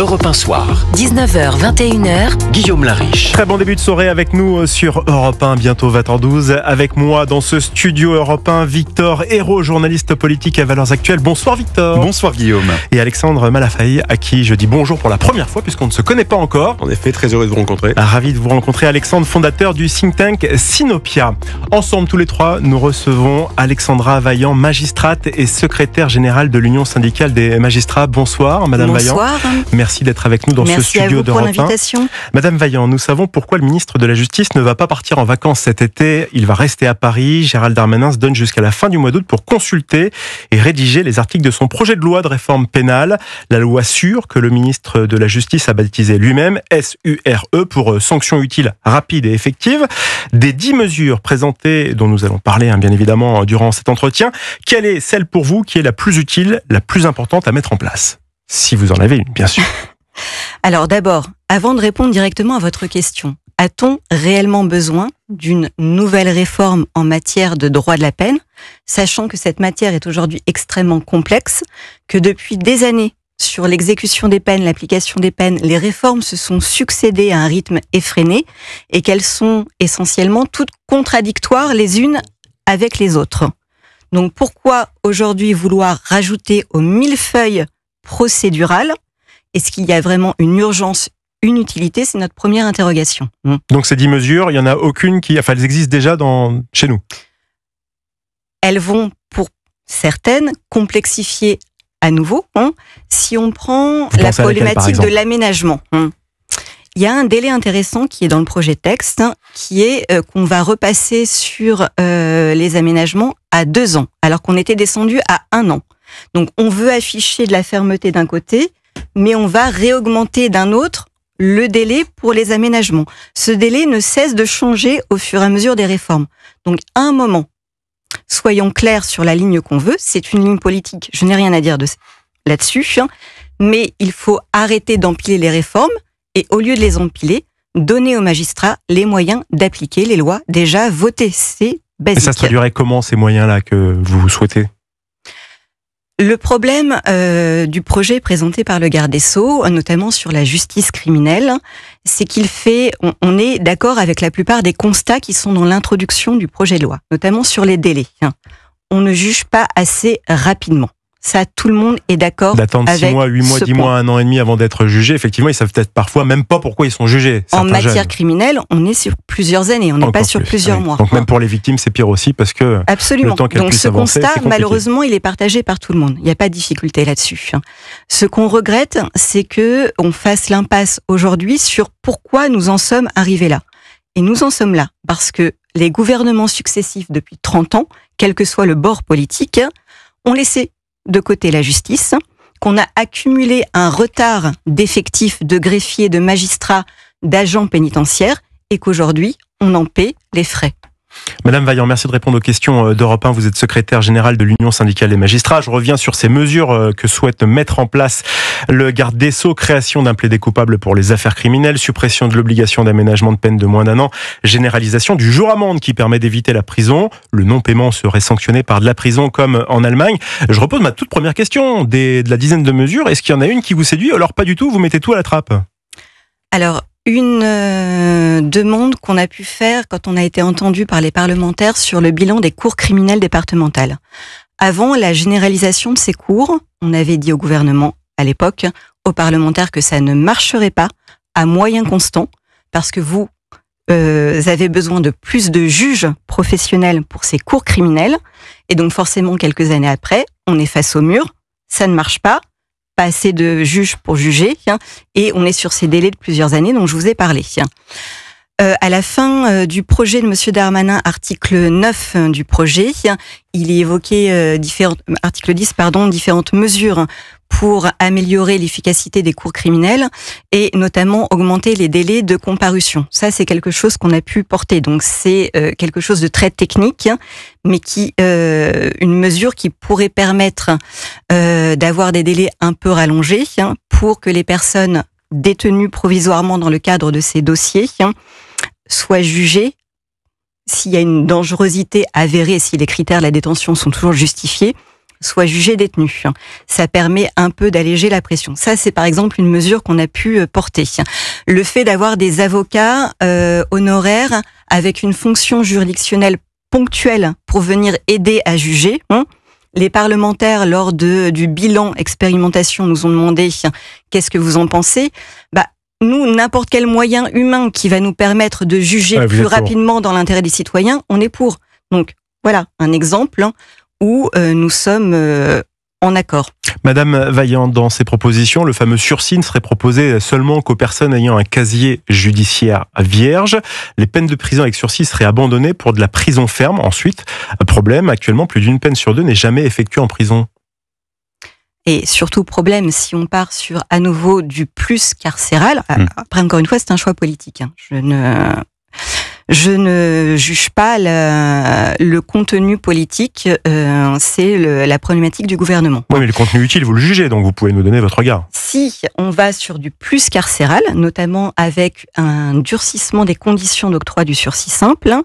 Europe 1 Soir. 19h, 21h. Guillaume Lariche. Très bon début de soirée avec nous sur Europe 1, bientôt 20h12. Avec moi dans ce studio Europe 1, Victor Hérault, journaliste politique à Valeurs Actuelles. Bonsoir Victor. Bonsoir Guillaume. Et Alexandre Malafaille, à qui je dis bonjour pour la première fois puisqu'on ne se connaît pas encore. En effet, très heureux de vous rencontrer. Ravi de vous rencontrer, Alexandre, fondateur du think tank Sinopia. Ensemble, tous les trois, nous recevons Alexandra Vaillant, magistrate et secrétaire générale de l'Union syndicale des magistrats. Bonsoir Madame Vaillant. Bonsoir. Merci d'être avec nous dans ce studio d'Europe 1. Merci à vous pour l'invitation. Madame Vaillant, nous savons pourquoi le ministre de la Justice ne va pas partir en vacances cet été. Il va rester à Paris. Gérald Darmanin se donne jusqu'à la fin du mois d'août pour consulter et rédiger les articles de son projet de loi de réforme pénale. La loi sûre que le ministre de la Justice a baptisé lui-même, SURE, pour sanctions utiles, rapides et effectives. Des 10 mesures présentées, dont nous allons parler bien évidemment durant cet entretien. Quelle est celle pour vous qui est la plus utile, la plus importante à mettre en place ? Si vous en avez une, bien sûr. Alors d'abord, avant de répondre directement à votre question, a-t-on réellement besoin d'une nouvelle réforme en matière de droit de la peine, sachant que cette matière est aujourd'hui extrêmement complexe, que depuis des années, sur l'exécution des peines, l'application des peines, les réformes se sont succédées à un rythme effréné et qu'elles sont essentiellement toutes contradictoires les unes avec les autres. Donc pourquoi aujourd'hui vouloir rajouter au millefeuille procédural ? Est-ce qu'il y a vraiment une urgence, une utilité ? C'est notre première interrogation. Donc ces 10 mesures, il n'y en a aucune qui... Enfin, elles existent déjà chez nous. Elles vont, pour certaines, complexifier à nouveau. Si on prend la problématique de l'aménagement, il y a un délai intéressant qui est dans le projet de texte, qui est qu'on va repasser sur les aménagements à 2 ans, alors qu'on était descendu à 1 an. Donc on veut afficher de la fermeté d'un côté, mais on va réaugmenter d'un autre le délai pour les aménagements. Ce délai ne cesse de changer au fur et à mesure des réformes. Donc à un moment, soyons clairs sur la ligne qu'on veut, c'est une ligne politique, je n'ai rien à dire là-dessus, mais il faut arrêter d'empiler les réformes et au lieu de les empiler, donner aux magistrats les moyens d'appliquer les lois déjà votées. C'est basique. Et ça se traduirait comment ces moyens-là que vous souhaitez ? Le problème du projet présenté par le garde des Sceaux, notamment sur la justice criminelle, c'est on est d'accord avec la plupart des constats qui sont dans l'introduction du projet de loi, notamment sur les délais. On ne juge pas assez rapidement. Ça, tout le monde est d'accord avec d'attendre 6 mois, 8 mois, 10 mois, 1 an et demi avant d'être jugé. Effectivement, ils savent peut-être parfois même pas pourquoi ils sont jugés. En matière criminelle, on est sur plusieurs années, on n'est pas sur plusieurs mois. Donc même pour les victimes, c'est pire aussi parce que absolument. Le temps qu'elles Donc puissent ce avancer, constat, malheureusement, il est partagé par tout le monde. Il n'y a pas de difficulté là-dessus. Ce qu'on regrette, c'est que on fasse l'impasse aujourd'hui sur pourquoi nous en sommes arrivés là. Et nous en sommes là parce que les gouvernements successifs depuis 30 ans, quel que soit le bord politique, ont laissé de côté la justice, qu'on a accumulé un retard d'effectifs, de greffiers, de magistrats, d'agents pénitentiaires, et qu'aujourd'hui, on en paie les frais. Madame Vaillant, merci de répondre aux questions d'Europe 1. Vous êtes secrétaire générale de l'Union syndicale des magistrats. Je reviens sur ces mesures que souhaite mettre en place le garde des Sceaux. Création d'un plaidé coupable pour les affaires criminelles, suppression de l'obligation d'aménagement de peine de moins d'1 an, généralisation du jour amende qui permet d'éviter la prison. Le non-paiement serait sanctionné par de la prison comme en Allemagne. Je repose ma toute première question de la dizaine de mesures. Est-ce qu'il y en a une qui vous séduit ? Alors pas du tout, vous mettez tout à la trappe. Alors, une demande qu'on a pu faire quand on a été entendu par les parlementaires sur le bilan des cours criminelles départementales. Avant la généralisation de ces cours, on avait dit au gouvernement, à l'époque, aux parlementaires que ça ne marcherait pas à moyens constants, parce que vous avez besoin de plus de juges professionnels pour ces cours criminels, et donc forcément, quelques années après, on est face au mur, ça ne marche pas assez de juges pour juger, et on est sur ces délais de plusieurs années dont je vous ai parlé. À la fin du projet de M. Darmanin, article 9 du projet, il y évoquait article 10, différentes mesures pour améliorer l'efficacité des cours criminels et notamment augmenter les délais de comparution. Ça, c'est quelque chose qu'on a pu porter. Donc, c'est quelque chose de très technique, mais une mesure qui pourrait permettre d'avoir des délais un peu rallongés pour que les personnes détenues provisoirement dans le cadre de ces dossiers soient jugées s'il y a une dangerosité avérée, si les critères de la détention sont toujours justifiés, soient jugés détenus. Ça permet un peu d'alléger la pression. Ça, c'est par exemple une mesure qu'on a pu porter. Le fait d'avoir des avocats honoraires avec une fonction juridictionnelle ponctuelle pour venir aider à juger. Les parlementaires, lors du bilan expérimentation, nous ont demandé qu'est-ce que vous en pensez. Nous, n'importe quel moyen humain qui va nous permettre de juger plus rapidement dans l'intérêt des citoyens, on est pour. Donc voilà un exemple où nous sommes en accord. Madame Vaillant, dans ses propositions, le fameux sursis ne serait proposé seulement qu'aux personnes ayant un casier judiciaire vierge. Les peines de prison avec sursis seraient abandonnées pour de la prison ferme. Ensuite, problème, actuellement, plus d'une peine sur deux n'est jamais effectuée en prison. Et surtout, problème, si on part sur, à nouveau, du plus carcéral. Après, encore une fois, c'est un choix politique. Je ne juge pas le contenu politique, c'est la problématique du gouvernement. Oui, mais le contenu utile, vous le jugez, donc vous pouvez nous donner votre regard. Si on va sur du plus carcéral, notamment avec un durcissement des conditions d'octroi du sursis simple,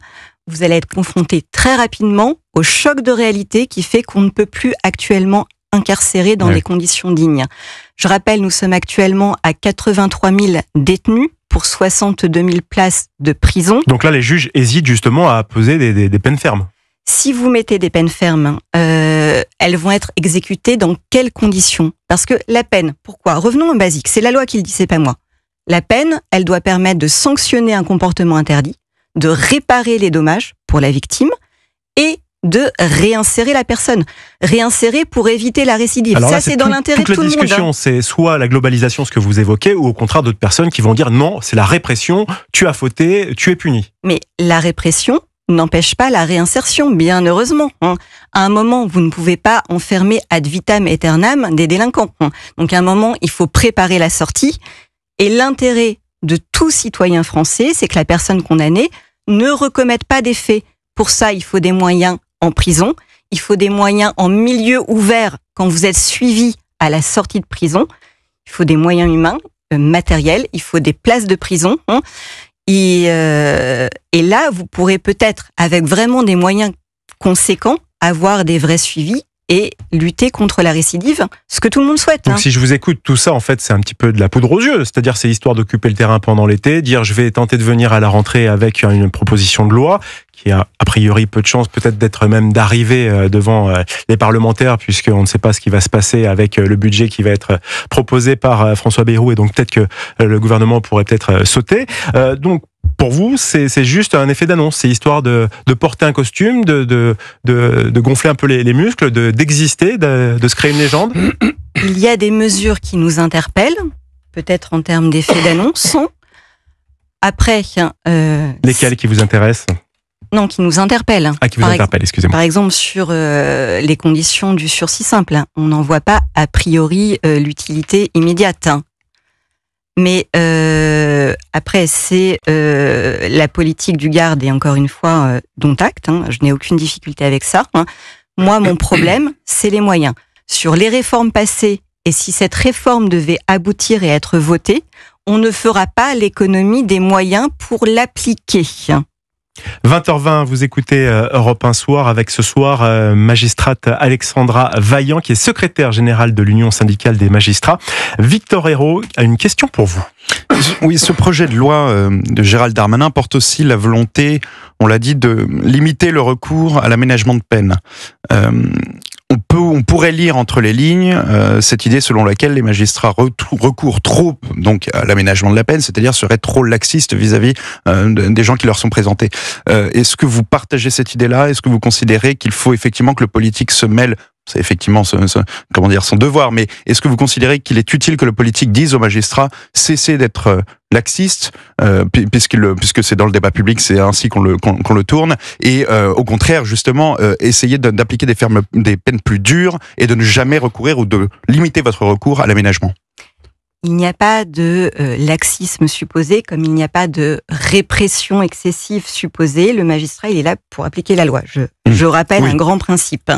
vous allez être confronté très rapidement au choc de réalité qui fait qu'on ne peut plus actuellement incarcérés dans des conditions dignes. Je rappelle, nous sommes actuellement à 83 000 détenus pour 62 000 places de prison. Donc là, les juges hésitent justement à poser des peines fermes. Si vous mettez des peines fermes, elles vont être exécutées dans quelles conditions? Parce que la peine, pourquoi? Revenons au basique, c'est la loi qui le dit, c'est pas moi. La peine, elle doit permettre de sanctionner un comportement interdit, de réparer les dommages pour la victime et de réinsérer la personne. Réinsérer pour éviter la récidive. Alors là, ça, c'est dans l'intérêt de tout le monde. Toute la discussion, c'est soit la globalisation, ce que vous évoquez, ou au contraire d'autres personnes qui vont dire non, c'est la répression, tu as fauté, tu es puni. Mais la répression n'empêche pas la réinsertion, bien heureusement. À un moment, vous ne pouvez pas enfermer ad vitam aeternam des délinquants. Donc à un moment, il faut préparer la sortie. Et l'intérêt de tout citoyen français, c'est que la personne condamnée ne recommette pas des faits. Pour ça, il faut des moyens en prison, il faut des moyens en milieu ouvert quand vous êtes suivi à la sortie de prison, il faut des moyens humains, matériels, il faut des places de prison. Et là, vous pourrez peut-être, avec vraiment des moyens conséquents, avoir des vrais suivis et lutter contre la récidive, ce que tout le monde souhaite. Donc si je vous écoute, tout ça, en fait, c'est un petit peu de la poudre aux yeux. C'est-à-dire, c'est histoire d'occuper le terrain pendant l'été, dire je vais tenter de venir à la rentrée avec une proposition de loi qui a priori peu de chances peut-être d'être même d'arriver devant les parlementaires, puisqu'on ne sait pas ce qui va se passer avec le budget qui va être proposé par François Bayrou, et donc peut-être que le gouvernement pourrait peut-être sauter. Donc, pour vous, c'est juste un effet d'annonce, c'est histoire de porter un costume, de gonfler un peu les muscles, d'exister, de se créer une légende. Il y a des mesures qui nous interpellent, peut-être en termes d'effet d'annonce. Après... lesquelles qui vous intéressent? Non, qui nous interpellent. Ah, qui vous interpellent, excusez-moi. Par exemple, sur les conditions du sursis simple, on n'en voit pas a priori l'utilité immédiate. Mais après, c'est la politique du garde, et encore une fois, dont acte. Je n'ai aucune difficulté avec ça. Moi, mon problème, c'est les moyens. Sur les réformes passées, et si cette réforme devait aboutir et être votée, on ne fera pas l'économie des moyens pour l'appliquer. 20h20, vous écoutez Europe 1 Soir avec ce soir magistrate Alexandra Vaillant, qui est secrétaire générale de l'Union syndicale des magistrats. Victor Ayrault a une question pour vous. Oui, ce projet de loi de Gérald Darmanin porte aussi la volonté, on l'a dit, de limiter le recours à l'aménagement de peine. On pourrait lire entre les lignes cette idée selon laquelle les magistrats recourent trop donc à l'aménagement de la peine, c'est-à-dire seraient trop laxistes vis-à-vis des gens qui leur sont présentés. Est-ce que vous partagez cette idée-là? Est-ce que vous considérez qu'il faut effectivement que le politique se mêle? C'est effectivement son devoir, mais est-ce que vous considérez qu'il est utile que le politique dise aux magistrats cessez d'être laxiste, puisque c'est dans le débat public, c'est ainsi qu'on le tourne, et au contraire justement essayer d'appliquer des peines plus dures et de ne jamais recourir ou de limiter votre recours à l'aménagement? Il n'y a pas de laxisme supposé, comme il n'y a pas de répression excessive supposée. Le magistrat, il est là pour appliquer la loi. Je rappelle un grand principe.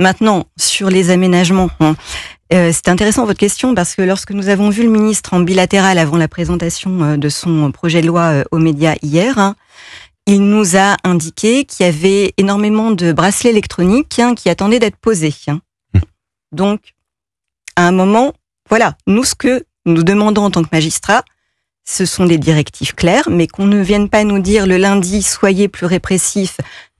Maintenant, sur les aménagements, c'est intéressant votre question parce que lorsque nous avons vu le ministre en bilatéral avant la présentation de son projet de loi aux médias hier, il nous a indiqué qu'il y avait énormément de bracelets électroniques qui attendaient d'être posés. Donc, à un moment, voilà, nous, ce que nous demandons en tant que magistrats, ce sont des directives claires, mais qu'on ne vienne pas nous dire le lundi, soyez plus répressifs,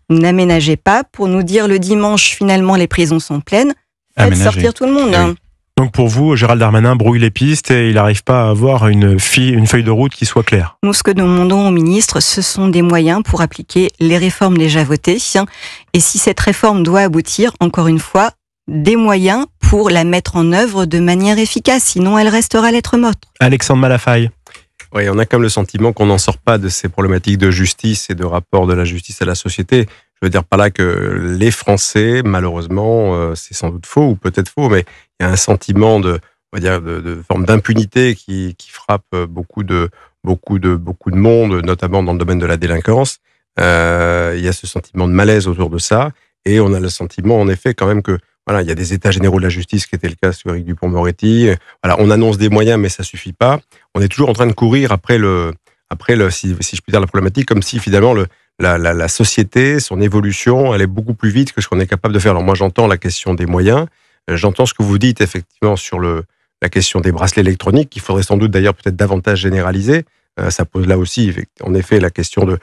n'aménagez pas, pour nous dire le dimanche, finalement, les prisons sont pleines, faites sortir tout le monde. Oui. Donc pour vous, Gérald Darmanin brouille les pistes et il n'arrive pas à avoir une feuille de route qui soit claire. Nous, ce que nous demandons au ministre, ce sont des moyens pour appliquer les réformes déjà votées. Et si cette réforme doit aboutir, encore une fois, des moyens pour la mettre en œuvre de manière efficace, sinon elle restera lettre morte. Alexandre Malafaille. Oui, on a quand même le sentiment qu'on n'en sort pas de ces problématiques de justice et de rapport de la justice à la société. Je veux dire par là que les Français, malheureusement, c'est sans doute faux ou peut-être faux, mais il y a un sentiment de forme d'impunité qui frappe beaucoup de monde, notamment dans le domaine de la délinquance. Il y a ce sentiment de malaise autour de ça, et on a le sentiment, en effet, quand même que voilà, il y a des états généraux de la justice qui était le cas sur Éric Dupond-Moretti. Voilà, on annonce des moyens, mais ça suffit pas. On est toujours en train de courir après si je puis dire la problématique, comme si finalement la société, son évolution, allait beaucoup plus vite que ce qu'on est capable de faire. Alors moi, j'entends la question des moyens. J'entends ce que vous dites effectivement sur la question des bracelets électroniques, qu'il faudrait sans doute d'ailleurs peut-être davantage généraliser. Ça pose là aussi, en effet, la question de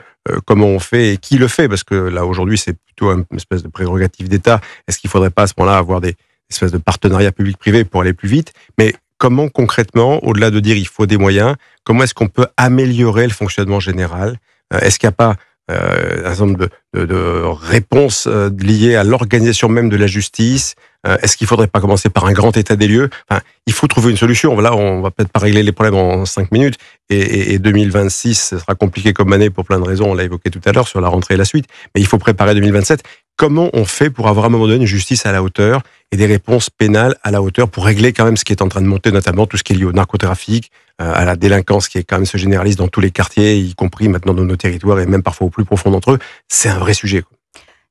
comment on fait et qui le fait, parce que là, aujourd'hui, c'est plutôt une espèce de prérogative d'État. Est-ce qu'il ne faudrait pas, à ce moment-là, avoir des espèces de partenariats public-privé pour aller plus vite? Mais comment, concrètement, au-delà de dire il faut des moyens, comment est-ce qu'on peut améliorer le fonctionnement général? Est-ce qu'il n'y a pas un certain nombre de réponses liées à l'organisation même de la justice? Est-ce qu'il ne faudrait pas commencer par un grand état des lieux? Enfin, il faut trouver une solution. Là, on va peut-être pas régler les problèmes en 5 minutes. Et 2026, ce sera compliqué comme année pour plein de raisons. On l'a évoqué tout à l'heure sur la rentrée et la suite. Mais il faut préparer 2027. Comment on fait pour avoir à un moment donné une justice à la hauteur et des réponses pénales à la hauteur pour régler quand même ce qui est en train de monter, notamment tout ce qui est lié au narcotrafic, à la délinquance qui est quand même se généralise dans tous les quartiers, y compris maintenant dans nos territoires et même parfois au plus profond d'entre eux. C'est un vrai sujet.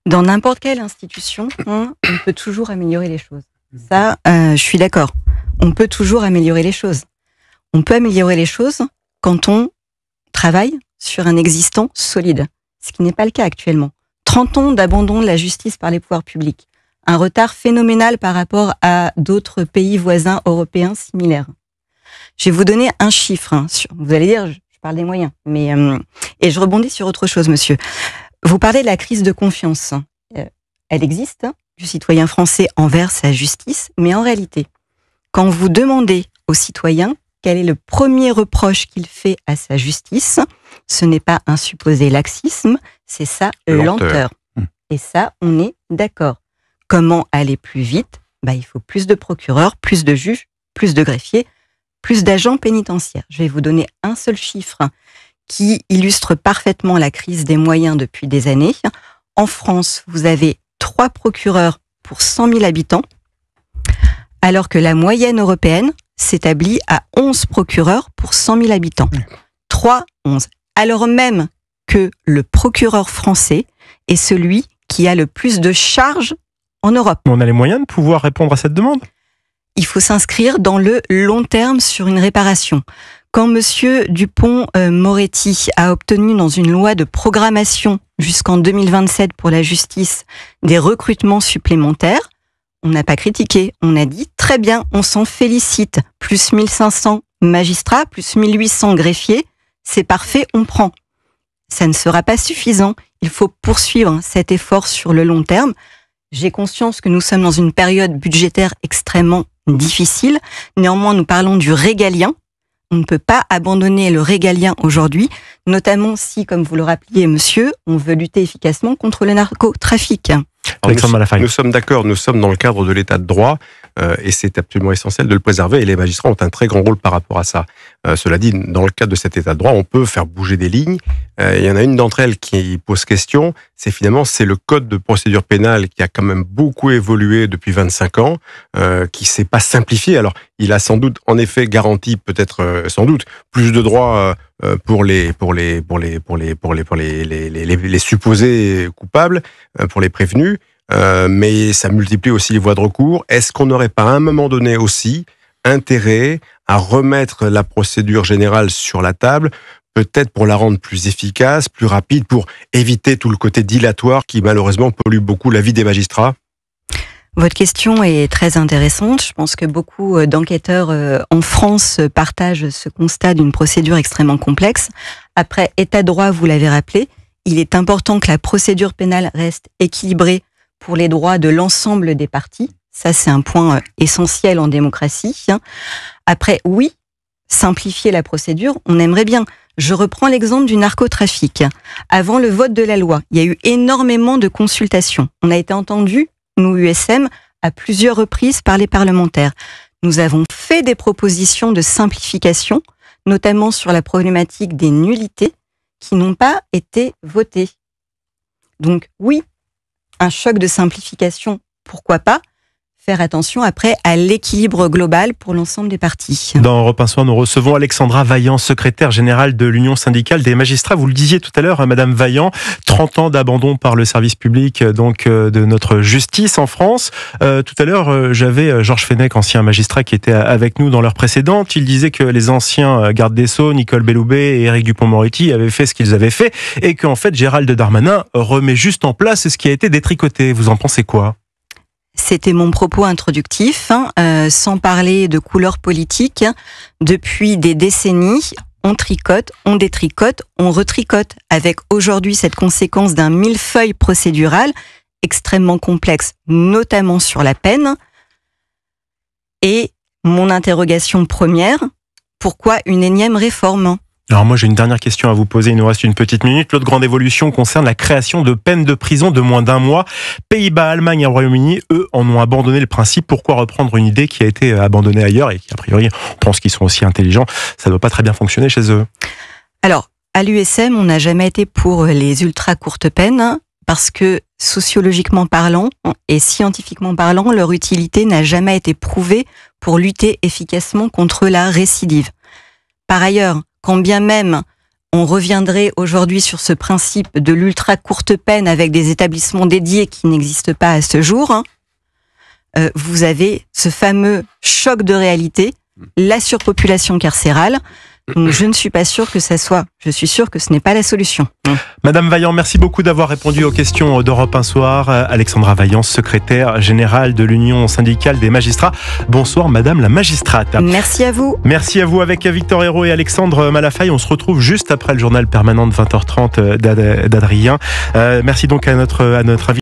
Dans n'importe quelle institution, on peut toujours améliorer les choses. Ça, je suis d'accord. On peut toujours améliorer les choses. On peut améliorer les choses quand on travaille sur un existant solide, ce qui n'est pas le cas actuellement. 30 ans d'abandon de la justice par les pouvoirs publics. Un retard phénoménal par rapport à d'autres pays voisins européens similaires. Je vais vous donner un chiffre. Vous allez dire, je parle des moyens, mais et je rebondis sur autre chose, monsieur. Vous parlez de la crise de confiance. Elle existe, du citoyen français envers sa justice, mais en réalité, quand vous demandez au citoyen quel est le premier reproche qu'il fait à sa justice, ce n'est pas un supposé laxisme, c'est sa lenteur. Et ça, on est d'accord. Comment aller plus vite? Il faut plus de procureurs, plus de juges, plus de greffiers, plus d'agents pénitentiaires. Je vais vous donner un seul chiffre qui illustre parfaitement la crise des moyens depuis des années. En France, vous avez 3 procureurs pour 100 000 habitants, alors que la moyenne européenne s'établit à 11 procureurs pour 100 000 habitants. 3, 11. Alors même que le procureur français est celui qui a le plus de charges en Europe. On a les moyens de pouvoir répondre à cette demande? Il faut s'inscrire dans le long terme sur une réparation. Quand monsieur Dupond-Moretti a obtenu dans une loi de programmation jusqu'en 2027 pour la justice des recrutements supplémentaires, on n'a pas critiqué, on a dit très bien, on s'en félicite. Plus 1500 magistrats, plus 1800 greffiers, c'est parfait, on prend. Ça ne sera pas suffisant, il faut poursuivre cet effort sur le long terme. J'ai conscience que nous sommes dans une période budgétaire extrêmement difficile, néanmoins nous parlons du régalien. On ne peut pas abandonner le régalien aujourd'hui, notamment si, comme vous le rappeliez, monsieur, on veut lutter efficacement contre le narcotrafic. Nous sommes d'accord, nous sommes dans le cadre de l'état de droit et c'est absolument essentiel de le préserver et les magistrats ont un très grand rôle par rapport à ça. Cela dit, dans le cadre de cet état de droit, on peut faire bouger des lignes. Il y en a une d'entre elles qui pose question, c'est le code de procédure pénale qui a quand même beaucoup évolué depuis 25 ans, qui s'est pas simplifié. Alors, il a sans doute, en effet, garanti peut-être, sans doute, plus de droits pour les supposés coupables, pour les prévenus, mais ça multiplie aussi les voies de recours. Est-ce qu'on n'aurait pas à un moment donné aussi intérêt à remettre la procédure générale sur la table, peut-être pour la rendre plus efficace, plus rapide, pour éviter tout le côté dilatoire qui malheureusement pollue beaucoup la vie des magistrats? Votre question est très intéressante. Je pense que beaucoup d'enquêteurs en France partagent ce constat d'une procédure extrêmement complexe. Après, état de droit, vous l'avez rappelé, il est important que la procédure pénale reste équilibrée pour les droits de l'ensemble des parties. Ça, c'est un point essentiel en démocratie. Après, oui, simplifier la procédure, on aimerait bien. Je reprends l'exemple du narcotrafic. Avant le vote de la loi, il y a eu énormément de consultations. On a été entendus, nous, USM, à plusieurs reprises par les parlementaires. Nous avons fait des propositions de simplification, notamment sur la problématique des nullités, qui n'ont pas été votées. Donc oui, un choc de simplification, pourquoi pas? Faire attention après à l'équilibre global pour l'ensemble des parties. Dans Europe 1 Soir, nous recevons Alexandra Vaillant, secrétaire générale de l'Union syndicale des magistrats. Vous le disiez tout à l'heure, Madame Vaillant, 30 ans d'abandon par le service public de notre justice en France. Tout à l'heure, j'avais Georges Fenech, ancien magistrat, qui était avec nous dans l'heure précédente. Il disait que les anciens gardes des Sceaux, Nicole Belloubet et Éric Dupond-Moretti, avaient fait ce qu'ils avaient fait et qu'en fait, Gérald Darmanin remet juste en place ce qui a été détricoté. Vous en pensez quoi ? C'était mon propos introductif, sans parler de couleur politique. Depuis des décennies, on tricote, on détricote, on retricote, avec aujourd'hui cette conséquence d'un millefeuille procédural extrêmement complexe, notamment sur la peine. Et mon interrogation première, pourquoi une énième réforme ? Alors moi j'ai une dernière question à vous poser, il nous reste une petite minute. L'autre grande évolution concerne la création de peines de prison de moins d'1 mois. Pays-Bas, Allemagne et Royaume-Uni, eux, en ont abandonné le principe. Pourquoi reprendre une idée qui a été abandonnée ailleurs et qui, a priori, on pense qu'ils sont aussi intelligents, ça ne doit pas très bien fonctionner chez eux? Alors, à l'USM, on n'a jamais été pour les ultra courtes peines, parce que sociologiquement parlant et scientifiquement parlant, leur utilité n'a jamais été prouvée pour lutter efficacement contre la récidive. Par ailleurs, quand bien même on reviendrait aujourd'hui sur ce principe de l'ultra courte peine avec des établissements dédiés qui n'existent pas à ce jour, vous avez ce fameux choc de réalité, la surpopulation carcérale. Donc je ne suis pas sûre que ça soit. Je suis sûre que ce n'est pas la solution. Madame Vaillant, merci beaucoup d'avoir répondu aux questions d'Europe 1 Soir. Alexandra Vaillant, secrétaire générale de l'Union syndicale des magistrats. Bonsoir Madame la magistrate. Merci à vous. Merci à vous avec Victor Hérault et Alexandre Malafaille. On se retrouve juste après le journal permanent de 20h30 d'Adrien. Merci donc à notre invité.